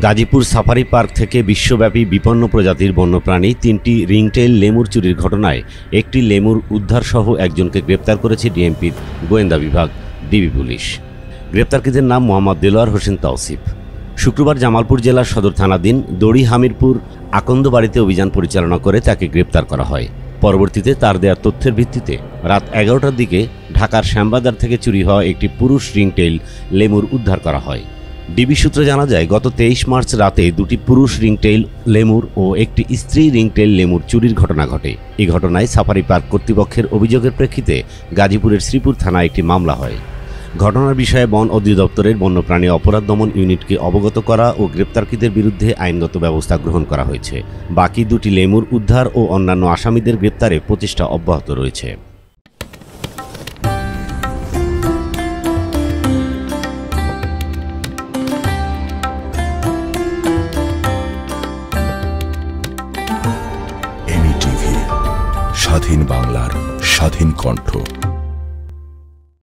Gazipur safari park থেকে বিশ্বব্যাপী বিপন্ন প্রজাতির বন্যপ্রাণী ৩টি রিংটেইল লেমুর চুরির ঘটনায় একটি লেমুর উদ্ধারসহ একজনকে গ্রেপ্তার করেছে ডিএমপির গোয়েন্দা বিভাগ ডিবি পুলিশ। গ্রেপ্তারকৃতের নাম মোহাম্মদ দেলোয়ার হোসেন তৌসিফ। শুক্রবার জামালপুর জেলার সদর থানাধীন দড়ি হামিরপুর আকন্দবাড়িতে অভিযান পরিচালনা করে তাকে গ্রেপ্তার করা হয়। পরবর্তীতে তার দেওয়া তথ্যের ভিত্তিতে রাত 11টার দিকে ঢাকার শ্যামবাজার থেকে চুরি হওয়া একটি পুরুষ রিংটেইল লেমুর উদ্ধার করা হয়। ডিবি সূত্রে জানা যায়, গত 23 মার্চ রাতে দুটি পুরুষ রিংটেইল লেমুর ও একটি স্ত্রী রিংটেইল লেমুর চুরির ঘটনা ঘটে। এই ঘটনায় সাফারি পার্ক কর্তৃপক্ষের অভিযোগের প্রেক্ষিতে গাজীপুরের শ্রীপুর থানায় একটি মামলা হয়। ঘটনার বিষয়ে বন অধিদপ্তরের বন্যপ্রাণী অপরাধ দমন ইউনিটকে অবগত করা ও গ্রেপ্তারকৃতদের বিরুদ্ধে আইনগত ব্যবস্থা গ্রহণ করা হয়েছে। বাকি দুটি লেমুর উদ্ধার ও অন্যান্য আসামিদের গ্রেপ্তারে প্রচেষ্টা অব্যাহত রয়েছে। এমি টিভি, স্বাধীন বাংলার স্বাধীন কণ্ঠ।